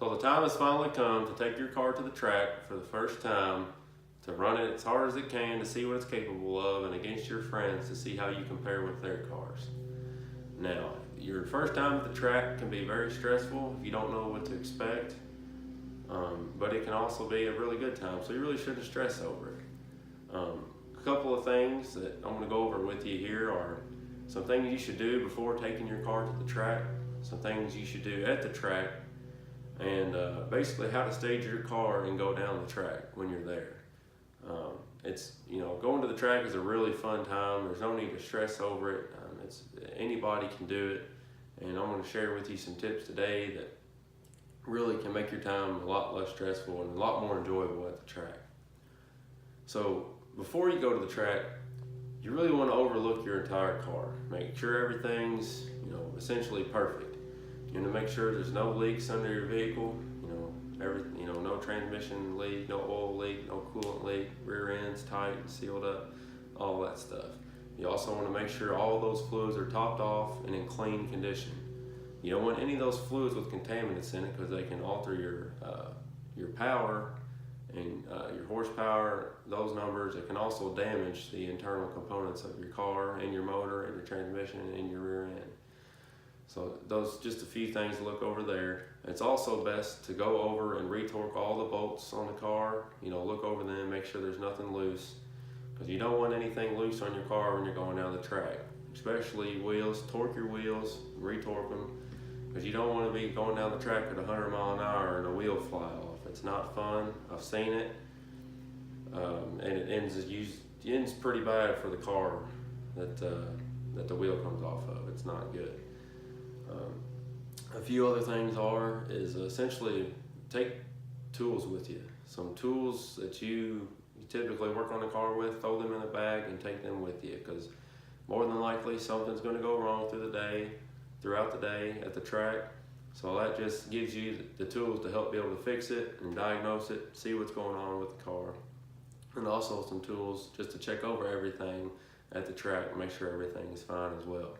So the time has finally come to take your car to the track for the first time, to run it as hard as it can to see what it's capable of, and against your friends to see how you compare with their cars. Now, your first time at the track can be very stressful if you don't know what to expect, but it can also be a really good time, so you really shouldn't stress over it. A couple of things that I'm going to go over with you here are some things you should do before taking your car to the track, some things you should do at the track, and basically how to stage your car and go down the track when you're there. Going to the track is a really fun time. There's no need to stress over it. Anybody can do it, and I'm going to share with you some tips today that really can make your time a lot less stressful and a lot more enjoyable at the track. So before you go to the track, you really want to overlook your entire car. Make sure everything's essentially perfect. You want to make sure there's no leaks under your vehicle. No transmission leak, no oil leak, no coolant leak, rear end's tight and sealed up, all that stuff. You also want to make sure all those fluids are topped off and in clean condition. You don't want any of those fluids with contaminants in it because they can alter your power and your horsepower, those numbers. It can also damage the internal components of your car and your motor and your transmission and your rear end. So those just a few things to look over there. It's also best to go over and retorque all the bolts on the car. Look over them, make sure there's nothing loose, because you don't want anything loose on your car when you're going down the track. Especially wheels. Torque your wheels, retorque them, because you don't want to be going down the track at 100 miles an hour and a wheel fly off. It's not fun. I've seen it, and it ends pretty bad for the car that the wheel comes off of. It's not good. A few other things is essentially take tools with you. Some tools that you typically work on the car with, throw them in a bag and take them with you, because more than likely something's going to go wrong throughout the day at the track. So that just gives you the tools to help be able to fix it and diagnose it, see what's going on with the car. And also some tools just to check over everything at the track and make sure everything is fine as well.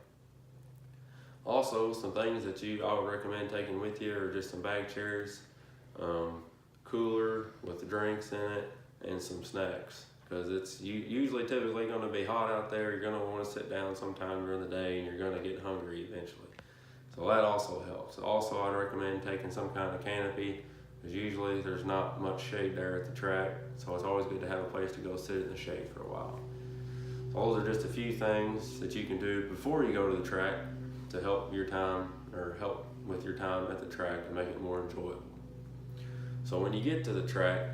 Also, some things that I would recommend taking with you are just some bag chairs, cooler with the drinks in it, and some snacks, because it's typically going to be hot out there. You're going to want to sit down sometime during the day, and you're going to get hungry eventually. So that also helps. Also, I'd recommend taking some kind of canopy, because usually there's not much shade there at the track, so it's always good to have a place to go sit in the shade for a while. So those are just a few things that you can do before you go to the track to help with your time at the track and make it more enjoyable. So when you get to the track,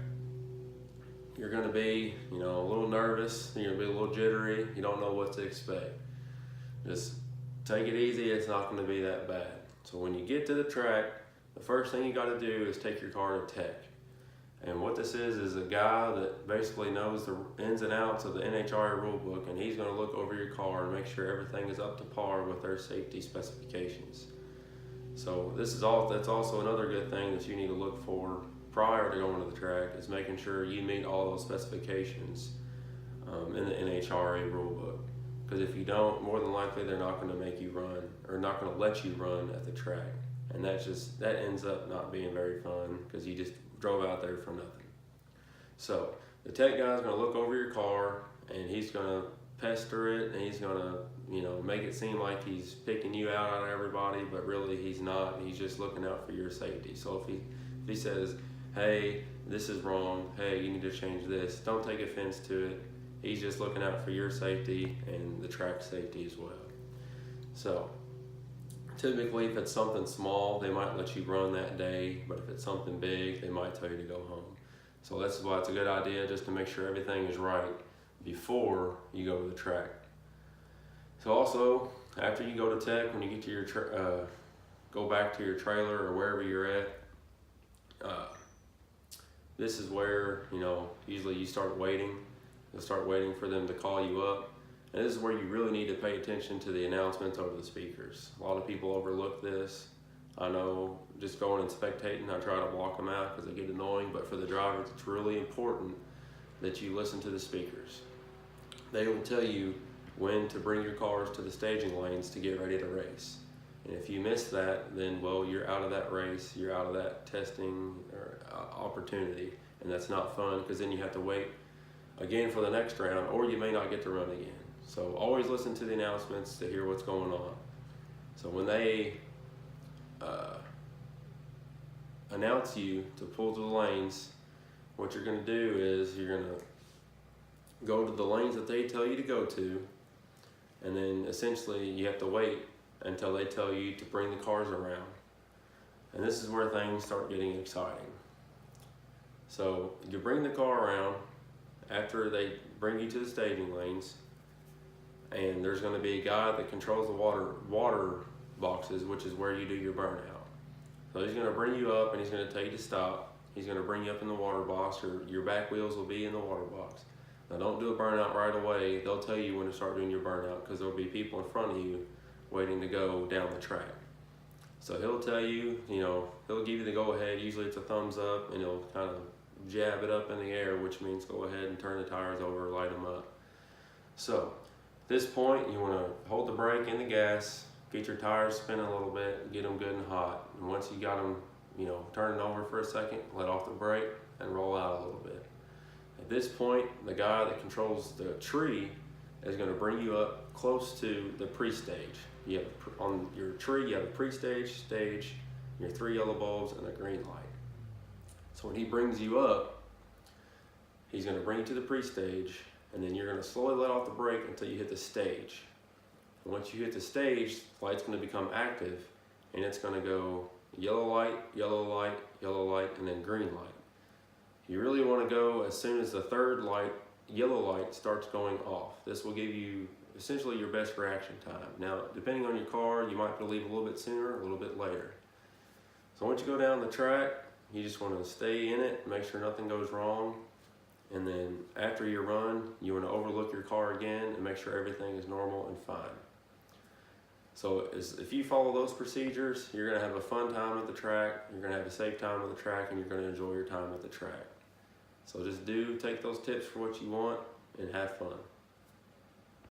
you're going to be a little nervous, you're going to be a little jittery, you don't know what to expect. Just take it easy, it's not going to be that bad. So when you get to the track, the first thing you got to do is take your car to tech. And what this is a guy that basically knows the ins and outs of the NHRA rulebook, and he's going to look over your car and make sure everything is up to par with their safety specifications. So that's also another good thing that you need to look for prior to going to the track, is making sure you meet all those specifications in the NHRA rulebook. Because if you don't, more than likely they're not going to make you run, or not going to let you run at the track. And that ends up not being very fun, because you just drove out there for nothing. So the tech guy's going to look over your car, and he's going to pester it, and he's going to make it seem like he's picking you out of everybody, but really he's not. He's just looking out for your safety. So if he says, hey, this is wrong, hey, you need to change this, don't take offense to it. He's just looking out for your safety and the track safety as well. So typically, if it's something small, they might let you run that day, but if it's something big, they might tell you to go home. So that's why it's a good idea just to make sure everything is right before you go to the track. So also, after you go to tech, when you get to go back to your trailer or wherever you're at, this is where, usually you start waiting. You'll start waiting for them to call you up. And this is where you really need to pay attention to the announcements over the speakers. A lot of people overlook this. I know, just going and spectating, I try to block them out because they get annoying, but for the drivers, it's really important that you listen to the speakers. They will tell you when to bring your cars to the staging lanes to get ready to race. And if you miss that, then well, you're out of that race, you're out of that testing or opportunity, and that's not fun because then you have to wait again for the next round, or you may not get to run again. So always listen to the announcements to hear what's going on. So when they announce you to pull to the lanes, what you're going to do is you're going to go to the lanes that they tell you to go to, and then essentially you have to wait until they tell you to bring the cars around. And this is where things start getting exciting. So you bring the car around after they bring you to the staging lanes, and there's going to be a guy that controls the water boxes, which is where you do your burnout. So he's going to bring you up and he's going to tell you to stop. He's going to bring you up in the water box, or your back wheels will be in the water box. Now don't do a burnout right away. They'll tell you when to start doing your burnout because there'll be people in front of you waiting to go down the track. So he'll tell you, he'll give you the go ahead. Usually it's a thumbs up, and he'll kind of jab it up in the air, which means go ahead and turn the tires over, light them up. So at this point, you want to hold the brake and the gas, get your tires spinning a little bit, get them good and hot. And once you got them, turning over for a second, let off the brake and roll out a little bit. At this point, the guy that controls the tree is going to bring you up close to the pre-stage. You have on your tree, you have a pre-stage, stage, your 3 yellow bulbs, and a green light. So when he brings you up, he's going to bring you to the pre-stage, and then you're going to slowly let off the brake until you hit the stage. And once you hit the stage, the light's going to become active, and it's going to go yellow light, yellow light, yellow light, and then green light. You really want to go as soon as the third light, yellow light, starts going off. This will give you essentially your best reaction time. Now, depending on your car, you might leave a little bit sooner, a little bit later. So once you go down the track, you just want to stay in it, make sure nothing goes wrong. And then after your run, you want to overlook your car again and make sure everything is normal and fine. So if you follow those procedures, you're going to have a fun time at the track, you're going to have a safe time at the track, and you're going to enjoy your time at the track. So just take those tips for what you want and have fun.